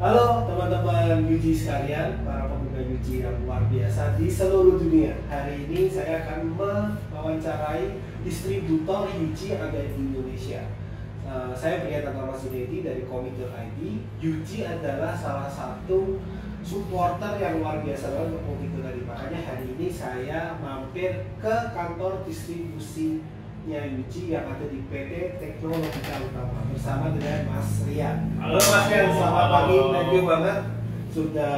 Halo teman-teman Yuji sekalian, para pemuda Yuji yang luar biasa di seluruh dunia. Hari ini saya akan mewawancarai distributor Yuji yang ada di Indonesia. Saya Brian Mas Junedi dari Komik.id. Yuji adalah salah satu supporter yang luar biasa banget untuk Komik.id. Makanya hari ini saya mampir ke kantor distribusi Yuji yang ada di PT Teknologika Utama bersama dengan Mas Rian. Halo Mas Rian, selamat pagi. Thank you banget sudah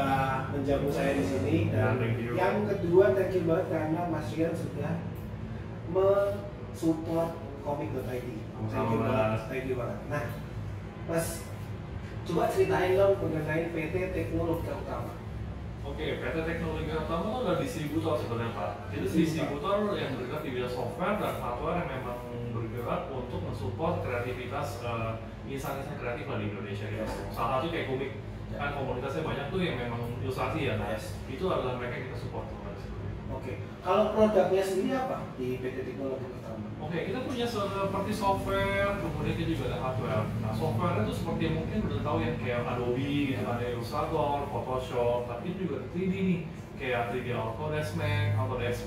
menjamu saya di sini. Dan yang kedua, thank you banget karena Mas Rian sudah mensupport Komik.id. Thank you banget. Nah, Mas, coba ceritain dong mengenai PT Teknologika Utama. Oke, PT Teknologika Utama itu adalah distributor sebenarnya Pak. Itu distributor yang bergerak di bidang software dan hardware yang memang bergerak untuk mensupport kreativitas insan-insan kreatif di Indonesia. Yes. Salah satu kayak komik, kan komunitasnya banyak tuh yang memang ilustrasi ya. Nah, yes. Itu adalah mereka yang kita support. Oke, kalau produknya sendiri apa di PT Teknologika Utama? Oke, kita punya seperti software, kemudian kita juga ada hardware. Nah, software itu seperti yang mungkin udah tahu yang kayak Adobe, gitu, ada Illustrator, Photoshop, tapi itu juga 3D nih, kayak 3D Autodesk Max, Autodesk,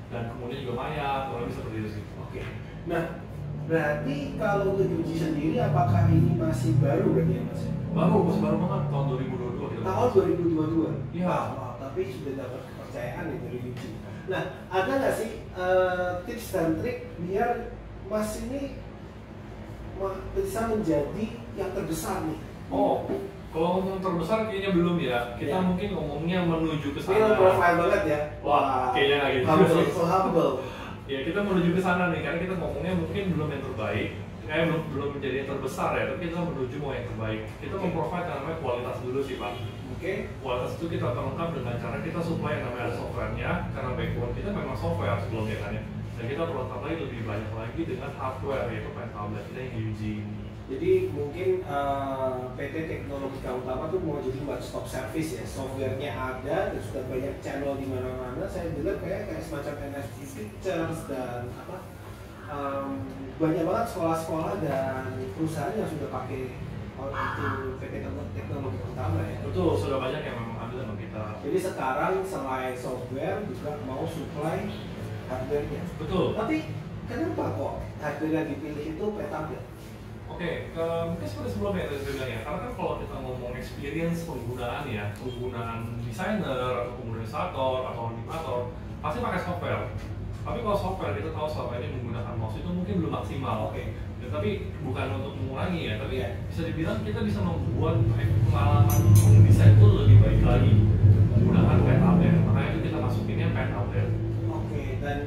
dan kemudian juga Maya, kurang lebih seperti itu sih. Oke, nah berarti kalau untuk Yuji sendiri, apakah ini masih baru berarti ya Mas? Baru banget, tahun 2022. Gitu. Tahun 2022? Iya. Tapi sudah dapat kepercayaan nih dari Yuji. Nah, ada nggak sih tips dan trik biar Mas ini bisa menjadi yang terbesar nih? Oh, kalau ngomong terbesar kayaknya belum ya. Kita mungkin ngomongnya menuju ke sana. Ini profile banget ya. Wah, kayaknya nggak gitu. Humble. Ya, kita menuju ke sana nih, karena kita ngomongnya mungkin belum yang terbaik. Belum menjadi yang terbesar ya, tapi kita menuju mau yang terbaik. Kita memprovide yang namanya kualitas dulu sih Pak. Kualitas itu kita perlengkap dengan cara kita supply yang namanya software-nya, karena backbone kita memang software sebelumnya kan ya. Dan kita perlengkap lagi lebih banyak lagi dengan hardware, yaitu pen tablet kita yang Yuji. Jadi mungkin PT Teknologika Utama tuh mau jadi one stop service ya, softwarenya ada dan sudah banyak channel di mana-mana. Saya dengar kayak semacam NFT Pictures dan banyak banget sekolah-sekolah dan perusahaan yang sudah pakai itu PT Teknologika Utama ya. Betul, sudah banyak yang memang ambil sama kita. Jadi sekarang selain software juga mau supply hardware-nya. Betul. Tapi kenapa kok hardware yang dipilih itu pen tablet? Oke, mungkin seperti sebelumnya tadi saya bilang ya, karena kan kalau kita ngomong experience penggunaan ya, penggunaan desainer atau penggunaan ilustrator atau animator, pasti pakai software. Tapi kalau software kita tahu selama ini menggunakan mouse itu mungkin belum maksimal. Oke. Ya, tapi bukan untuk mengurangi ya, tapi bisa dibilang kita bisa membuat pengalaman mendesain itu lebih baik lagi menggunakan pen tablet. Makanya itu kita masukinnya pen tablet. Oke, dan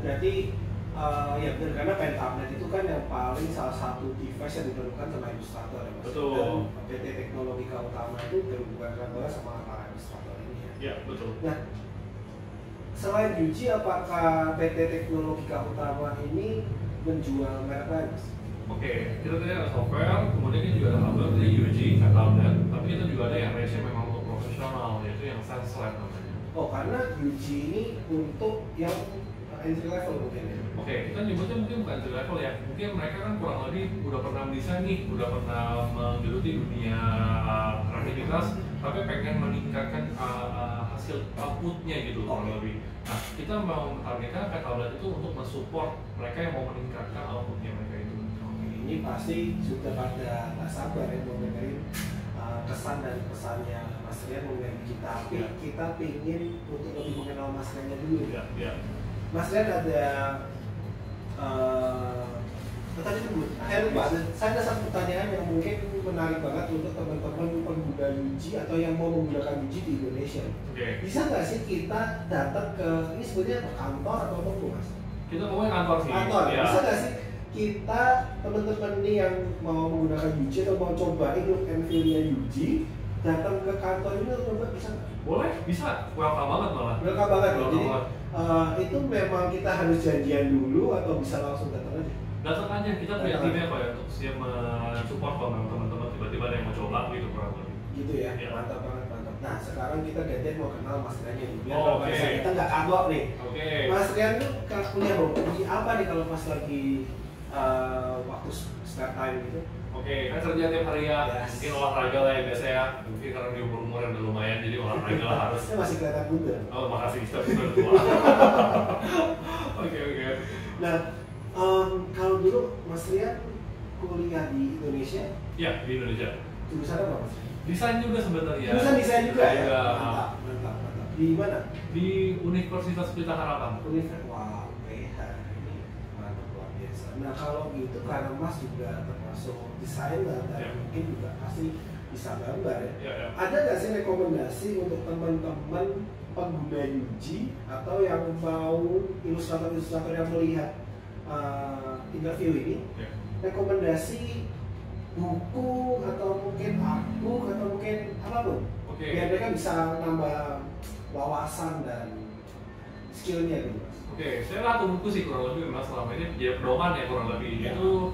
berarti ya benar, karena pen tablet itu kan yang paling salah satu device yang diperlukan sama ilustrator ya Mas. Betul. Dan PT Teknologika Utama itu berhubungan banget sama para ilustrator ini ya. Iya, betul. Nah, selain Yuji, apakah PT Teknologika Utama ini menjual merek lain? Oke, kita tadi ada software, kemudian kita juga ada hardware, tadi Yuji, tablet, tapi kita juga ada yang range memang untuk profesional, yaitu yang SenseLab namanya. Oh, karena Yuji ini untuk yang entry level mungkin ya? Oke, kita nyebutnya mungkin bukan entry level ya, mungkin mereka kan kurang lebih udah pernah mendesain nih, udah pernah menggeluti dunia kreativitas, tapi pengen meningkatkan hasil outputnya gitu kurang lebih. Nah, kita mau mentargetkan pen tablet itu untuk mensupport mereka yang mau meningkatkan outputnya mereka itu. Ini pasti sudah pada nggak sabar ya mau dengerin kesan dan pesannya Mas Rian mengenai kita. Tapi kita pingin untuk lebih mengenal Mas Riannya dulu. Mas Rian ada tadi dulu, saya ada satu pertanyaan yang mungkin menarik banget untuk teman-teman pengguna Yuji atau yang mau menggunakan Yuji di Indonesia. Bisa nggak sih kita datang ke, ini sebenarnya kantor atau toko Mas? Kita ngomongin kantor sih. Kantor, bisa nggak sih kita teman-teman ini yang mau menggunakan Yuji atau mau cobain look and feel-nya Yuji datang ke kantor ini atau coba bisa nggak? Boleh, bisa. Welcome banget malah. Welcome banget. Jadi itu memang kita harus janjian dulu atau bisa langsung datang aja? Datang aja, kita punya timnya Pak ya untuk siap mensupport kalau teman-teman tiba-tiba ada yang mau coba gitu kurang lebih. Gitu ya, mantap banget, mantap. Nah sekarang kita gantian mau kenal Mas Rian nih, biar kita nggak kagok nih. Mas Rian tuh punya hobi apa nih kalau pas lagi waktu spare time gitu? Oke, kan kerja tiap hari ya, Yes. mungkin olahraga lah ya biasa ya. Mungkin karena di umur yang udah lumayan, jadi olahraga lah harus. Saya masih kelihatan muda. Oh, makasih, tapi udah tua. Oke. Nah, kalau dulu Mas Rian kuliah di Indonesia, Ya, di Indonesia. jurusan apa Mas? Desain juga sebenarnya. Jurusan desain juga ya? Iya. Mantap. Di mana? Di Universitas Pelita Harapan. Universitas. Wah, PH ini mantap luar biasa. Nah, kalau gitu karena Mas juga termasuk desainer dan Ya. mungkin juga pasti bisa gambar ya. Ya. Ada nggak sih rekomendasi untuk teman-teman pengguna UG atau yang mau ilustrator-ilustrator yang melihat interview ini, Ya. rekomendasi buku atau mungkin artbook atau mungkin apapun, Oke. biar mereka bisa nambah wawasan dan skillnya gitu Mas. Oke, saya satu buku sih kurang lebih memang selama ini jadi pedoman ya kurang lebih Ya. itu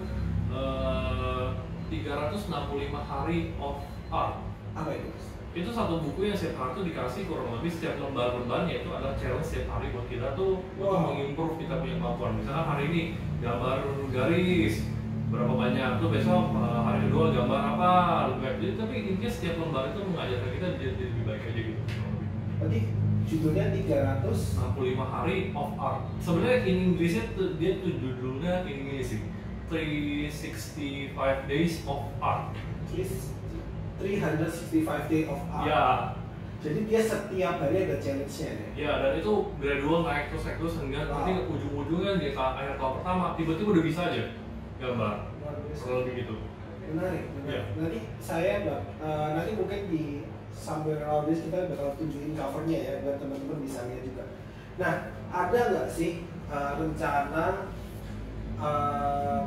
365 hari of art. Apa itu Mas? Itu satu buku yang setiap hari tuh dikasih kurang lebih setiap lembar-lembarnya itu ada challenge setiap hari buat kita tuh untuk Wow. mengimprove kita punya kemampuan. Misalkan hari ini gambar garis berapa banyak, tuh besok hari kedua gambar apa lebih baik. Jadi, tapi intinya setiap lembar itu mengajarkan kita jadi lebih baik aja gitu. kurang lebih. Berarti judulnya 300 65 hari of art. Sebenarnya in Inggrisnya tuh dia tuh judulnya ini sih 365 days of art. 365 day of art. Ya, Jadi dia setiap hari ada challenge-nya ya. ya dan itu gradual naik terus sehingga Wow. nanti ujung-ujungnya di akhir tahun pertama tiba-tiba udah bisa aja gambar. Luar biasa. Kurang lebih gitu. Menarik. Ya. Nanti saya nanti mungkin di somewhere around this kita bakal tunjukin covernya ya biar teman-teman bisa lihat juga. Nah, ada nggak sih rencana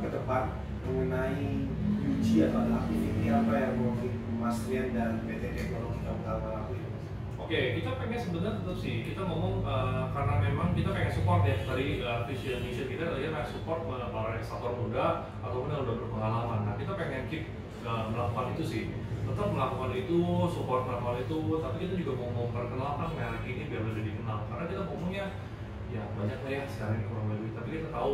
ke depan mengenai UG atau ada aktiviti apa yang mau Mas Rian dan PT Teknologi Kampung lakuin? Oke, kita pengen sebenarnya tetap sih kita ngomong karena memang kita pengen support ya tadi vision mission kita tadi pengen support para ilustrator muda ataupun yang udah berpengalaman. Nah kita pengen keep melakukan itu sih, tetap melakukan itu, support melakukan itu, tapi kita juga mau memperkenalkan merek ini biar lebih dikenal. Karena kita ngomongnya ya banyak lah ya sekarang ini kurang lebih, tapi kita tahu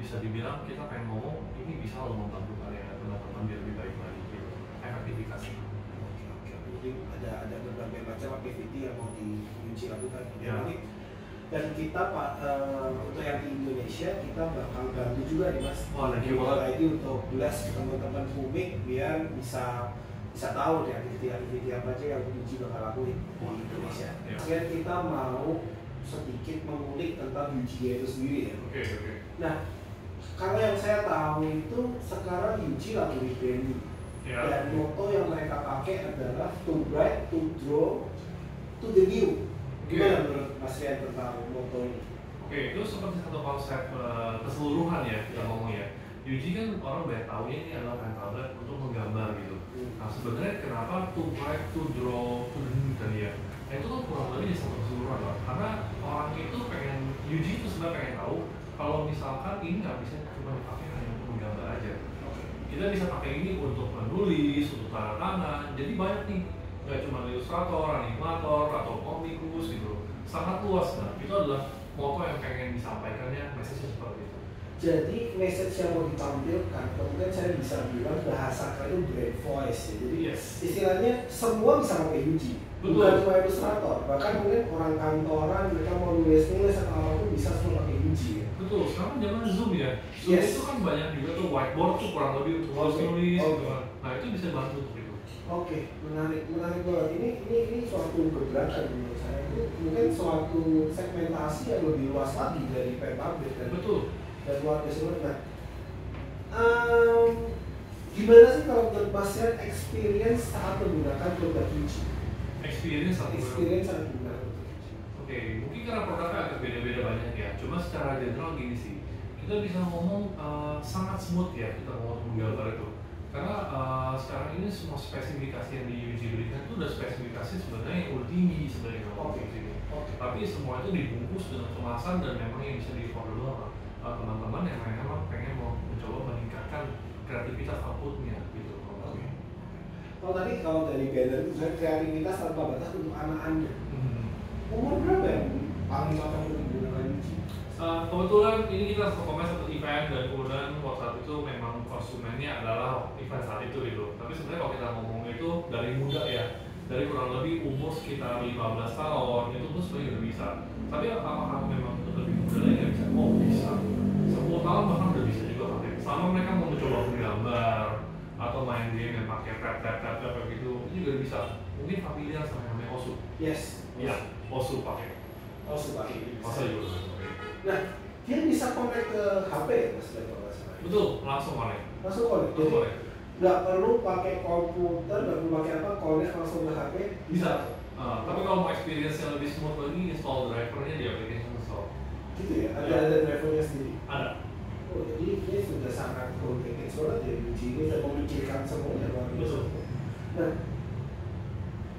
bisa dibilang kita pengen ngomong ini bisa loh membantu kalian teman-teman biar lebih baik lagi gitu. Efektivitas. Oke. Jadi ada berbagai macam aktiviti yang mau diuji lakukan. Ya. Dan kita Pak untuk yang di Indonesia kita bakal bantu juga nih Mas. Wah, thank you banget. Ini untuk blast teman-teman Pumik biar bisa tahu deh aktiviti apa aja yang Uji bakal lakuin di Indonesia. Ya. Sekarang kita mau sedikit mengulik tentang Uji itu sendiri ya. Oke. Nah, kalau yang saya tahu itu sekarang Uji lagi rebranding. Ya. Dan moto yang mereka pakai adalah to write, to draw, to the new. Gimana menurut Mas Rian tentang moto ini? Oke, itu seperti satu konsep keseluruhan ya kita ngomong ya. UG kan orang banyak tahu ini adalah metode untuk menggambar gitu. Nah sebenarnya kenapa to write, to draw, to do tadi ya? Nah, itu tuh kurang lebih di satu keseluruhan lah. Karena orang itu pengen UG itu sebenarnya pengen tahu kalau misalkan ini nggak bisa cuma dipakai hanya untuk menggambar aja. Kita bisa pakai ini untuk menulis, untuk tanda tangan. Jadi banyak nih, nggak cuma ilustrator, animator, atau komikus gitu. Sangat luas. Nah, itu adalah moto yang pengen disampaikannya, message seperti itu. Jadi message yang mau ditampilkan, kemudian saya bisa bilang bahasa kalian brand voice ya. Jadi Yes. istilahnya semua bisa pakai Uji. Betul. Bukan cuma ilustrator, bahkan mungkin orang kantoran mereka mau nulis atau apapun bisa semua pakai Uji ya. Betul, sekarang zaman Zoom ya. Zoom Yes. itu kan banyak juga tuh whiteboard tuh kurang lebih untuk Oke. nulis Oke. gitu kan. Nah, itu bisa bantu untuk itu. Oke, menarik banget. Ini suatu gebrakan menurut saya. Itu mungkin suatu segmentasi yang lebih luas lagi dari pen public dan Betul. luar biasa banget. Nah, gimana sih kalau menurut Mas Rian experience saat menggunakan produk Uji? Experience satu. Experience saat menggunakan produk Uji. Oke, mungkin karena produknya agak beda-beda banyak ya. Cuma secara general gini sih, kita bisa ngomong sangat smooth ya kita ngomong menggambar itu. Karena sekarang ini semua spesifikasi yang di UG berikan itu udah spesifikasi sebenarnya yang udah tinggi sebenarnya kalau Oke. di sini. Oke. Tapi semua itu dibungkus dengan kemasan dan memang yang bisa di-follow doang teman-teman yang memang pengen mau mencoba meningkatkan kreativitas outputnya gitu. Oke. Kalau dari banner itu saya kreativitas tanpa batas untuk anak Anda. Umur berapa yang paling cocok untuk menggunakan Uji? Kebetulan ini kita performanya satu event dan kemudian waktu saat itu memang konsumennya adalah event saat itu gitu. Tapi sebenarnya kalau kita ngomong itu dari muda ya, dari kurang lebih umur sekitar 15 tahun itu tuh sebenarnya udah bisa. Tapi apakah memang untuk lebih muda lagi nggak bisa? Oh bisa. 10 tahun bahkan udah bisa juga pakai. Sama mereka mau mencoba menggambar atau main game yang pakai tap kayak gitu, itu juga bisa. Mungkin familiar sama yang namanya Osu. Yes. Iya, Osu pakai. Osu pakai. Masa juga. Nah, dia bisa connect ke HP ya Mas Leto? Betul, langsung connect. Langsung connect. Jadi nggak perlu pakai komputer, nggak perlu pakai apa, connect langsung ke HP bisa. Tapi kalau mau experience yang lebih smooth lagi, install drivernya di application store. Gitu ya? Ada drivernya sendiri? Ada. Oh, jadi ini sudah sangat complicated banget ya, Yuji ini sudah memikirkan semuanya luar biasa. Nah,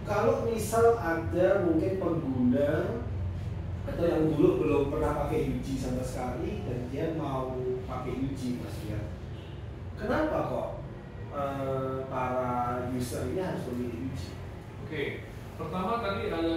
kalau misal ada mungkin pengguna atau yang dulu belum pernah pakai Yuji sama sekali dan dia mau pakai Yuji Mas ya, kenapa kok para user ini harus memilih Yuji? Oke, pertama tadi ada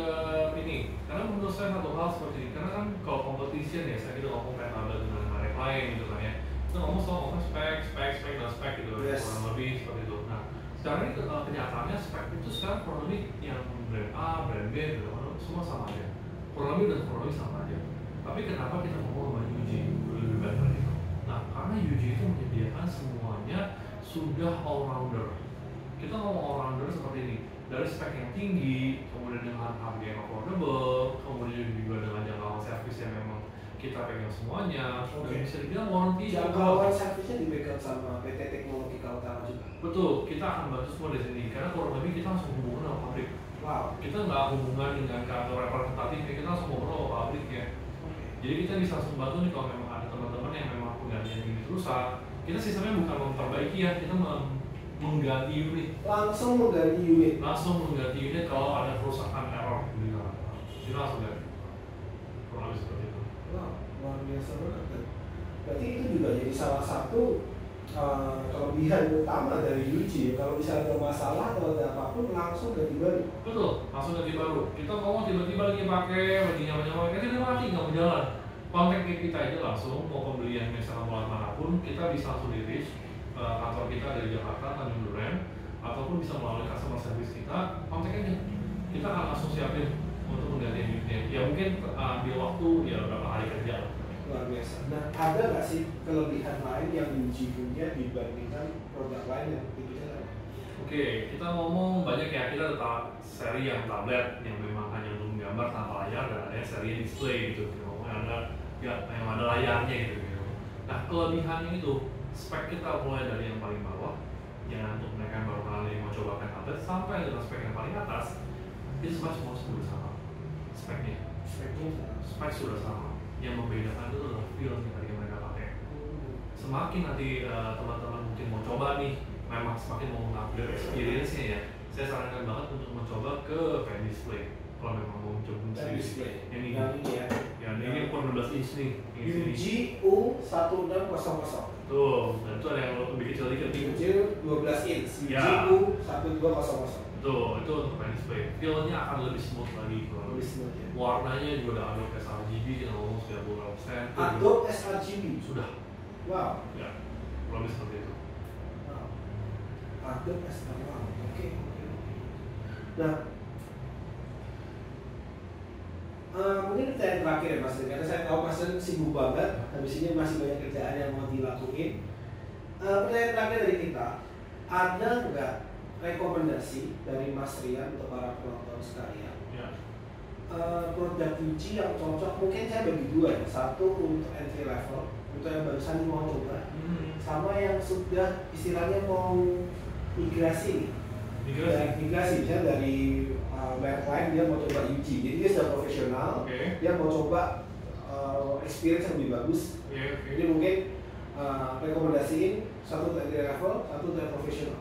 ini, karena menurut saya satu hal seperti ini, karena kan kalau competition ya, saya kita ngomong kayak ada dengan merek lain gitu kan ya, kita ngomong soal spek dan spek gitu, yes. Kurang lebih seperti itu. Nah, sekarang ini kenyataannya spek itu sekarang kurang lebih yang brand A, brand B, gitu, semua sama aja. Kurang lebih sama aja. Tapi kenapa kita ngomong sama Yuji lebih better gitu? Nah, karena Yuji itu menyediakan semuanya sudah all-rounder. Kita ngomong all-rounder seperti ini, dari spek yang tinggi, kemudian dengan harga yang affordable, kemudian juga dengan jangkauan servis yang memang kita pegang semuanya, dan bisa dibilang warranty. Jangkauan servisnya dipegang sama PT Teknologi Kaltara juga? Betul, kita akan bantu semua di sini, karena kurang lebih kita langsung hubungan sama pabrik. Wow. Kita nggak hubungan dengan kantor representatif, kita langsung ngobrol sama pabriknya. Jadi kita bisa langsung bantu nih kalau memang ada teman-teman yang memang penggantian unit rusak. Kita sistemnya bukan memperbaiki ya, kita mengganti unit. Langsung mengganti unit kalau ada kerusakan error di dalam. Kita langsung ganti. Kurang lebih seperti itu. Wow, luar biasa banget. Berarti itu juga jadi salah satu kelebihan utama dari Yuji ya. Kalau misalnya ada masalah atau ada apapun langsung ganti baru. Betul, langsung ganti baru. Kita ngomong tiba-tiba lagi pakai, lagi nyaman-nyaman, kan dia mati nggak mau jalan. Kontak kita aja langsung, mau pembelian misalnya mulai manapun, kita bisa langsung di reach kantor kita dari Jakarta, Tanjung Duren, ataupun bisa melalui customer service kita, kontak aja. Kita akan langsung siapin untuk mengganti unitnya. Ya mungkin ambil waktu ya beberapa hari kerja. Luar biasa. Nah, ada nggak sih kelebihan lain yang Yuji punya dibandingkan produk lain yang tipenya lain? Oke, kita ngomong banyak ya. Kita ada seri yang tablet yang memang hanya untuk menggambar tanpa layar, dan ada seri display gitu. Ada ya yang ada layarnya gitu. Nah, kelebihannya itu spek kita mulai dari yang paling bawah, yang untuk mereka yang baru kali mau coba pakai tablet, sampai dengan spek yang paling atas, itu semua sudah sama speknya. Spek sudah sama. Yang membedakan itu adalah feel yang tadi mereka pakai. Semakin nanti teman-teman mungkin mau coba nih, memang semakin mau mengupgrade experience-nya ya, saya sarankan banget untuk mencoba ke pen display. Kalau memang mau mencoba display yang ini ya. Yang ini 16 inch nih. Yuji U1600. Tuh, dan itu ada yang lebih kecil dikit. Kecil 12 inch. Yuji U1200. Tuh, itu untuk pen display. Feel-nya akan lebih smooth lagi. Lebih smooth ya. Warnanya juga ada Adobe sRGB, kita ngomong sudah beberapa persen. Adobe sRGB? Sudah. Wow. Ya, lebih seperti itu. Wow. Adobe sRGB. Oke. Nah, mungkin pertanyaan terakhir ya Mas, karena saya tahu Mas sibuk banget, habis ini masih banyak kerjaan yang mau dilakuin. Pertanyaan terakhir dari kita, ada nggak rekomendasi dari Mas Rian untuk para penonton sekalian? Ya. Produk Yuji yang cocok, mungkin saya bagi dua ya, satu untuk entry level, untuk yang barusan mau coba, sama yang sudah istilahnya mau migrasi nih. Migrasi misalnya dari merek lain dia mau coba Yuji, jadi dia sudah profesional, dia mau coba experience yang lebih bagus. Jadi mungkin rekomendasiin satu dari level, satu dari profesional.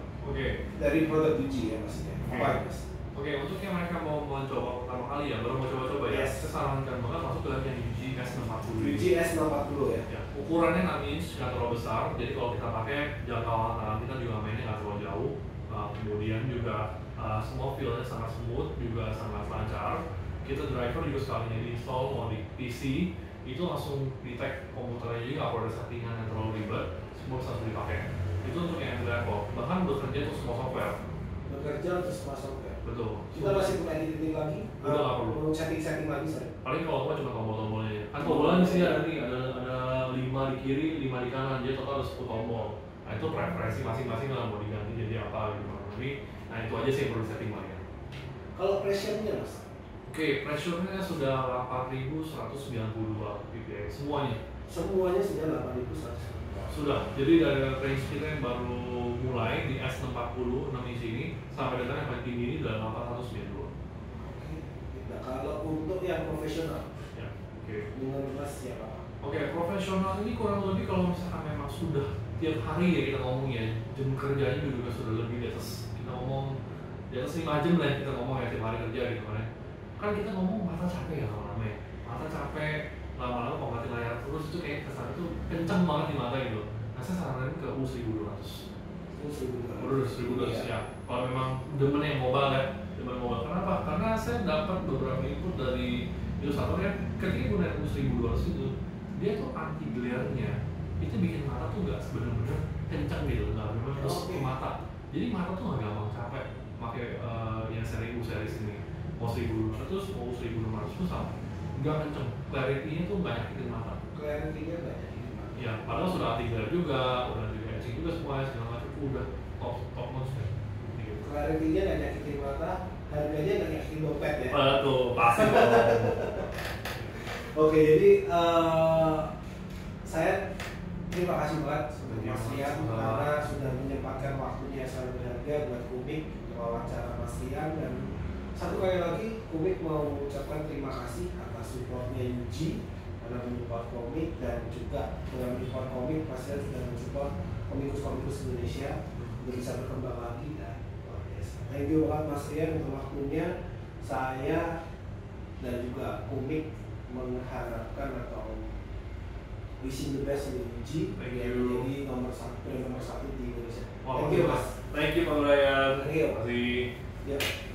Dari produk Yuji ya maksudnya. Apa ya Mas? Untuk yang mereka mau mencoba pertama kali ya, baru mau coba-coba ya, saya sarankan banget masuk ke yang Yuji S640. Yuji S640 ya? Ya, ukurannya 6 inch, nggak terlalu besar, jadi kalau kita pakai jangkauan tangan kita juga mainnya nggak terlalu jauh. Kemudian juga semua feel-nya sangat smooth, juga sangat lancar. Kita driver juga sekalinya di install mau di PC, itu langsung di tag komputernya, jadi nggak perlu ada settingan yang terlalu ribet, semua bisa langsung dipakai. Itu untuk yang entry level, bahkan bekerja untuk semua software. Bekerja untuk semua software. Betul. Kita masih perlu editing lagi? Udah nggak perlu. Perlu setting lagi sorry. Paling kalau cuma tombol-tombolnya ya. Kan tombolnya di sini ada nih, ada 5 di kiri, 5 di kanan, jadi total ada 10 tombol. Nah itu preferensi masing-masing lah mau diganti jadi apa gitu. Tapi nah itu aja sih yang perlu setting lagi. Kalau pressure-nya mas? Oke, pressure-nya sudah 8.192 ppi semuanya. Semuanya sudah 8.192. Sudah. Jadi dari range kita yang baru mulai di S640 6 inch ini sampai dengan yang paling tinggi ini adalah 892. Oke. Nah, kalau untuk yang profesional, Ya, oke. menurut mas siapa? Oke, profesional ini kurang lebih kalau misalkan memang sudah tiap hari ya kita ngomong ya, jam kerjanya juga sudah lebih di atas, kita ngomong di atas 5 jam lah ya kita ngomong ya tiap hari kerja gitu kan ya. Kan kita ngomong mata capek ya lama-lama ya, mata capek, lama-lama pengganti layar terus itu kayak kesan itu kencang banget di mata gitu. Nah saya saranin ke U1200. U1200 ya. Kalau memang demen yang mobile ya, demen mobile. Kenapa? Karena saya dapat beberapa input dari ilustratornya ketika gunain U1200 itu dia tuh anti glare-nya itu bikin mata tuh nggak bener-bener kencang gitu, nggak bener-bener terus ke mata. Jadi mata tuh nggak gampang capek pakai yang seri ini. Mau 1200 mau 1600 tuh sama, nggak kenceng. Clarity-nya tuh nggak nyakitin mata. Clarity-nya nggak nyakitin mata. Ya, padahal sudah anti glare juga, udah di etching juga semuanya segala macam, udah top notch ya. Gitu. Clarity-nya nggak nyakitin mata, harganya nggak nyakitin dompet ya. Betul, pasti dong. Oke, jadi saya terima kasih banget Mas Rian karena sudah menyempatkan waktunya yang sangat berharga buat Komik wawancara Mas Rian, dan satu kali lagi Komik mau mengucapkan terima kasih atas supportnya Yuji karena menyupport komik, dan juga dengan menyupport komik Mas Rian sudah mensupport komikus Indonesia untuk bisa berkembang lagi dan luar biasa. Thank you banget Mas Rian untuk waktunya. Saya dan juga Komik mengharapkan atau wishing the best untuk Yuji yang menjadi nomor satu di Indonesia. Wow, thank you mas. Thank you Pak Brian. Thank you. Terima kasih. Yep.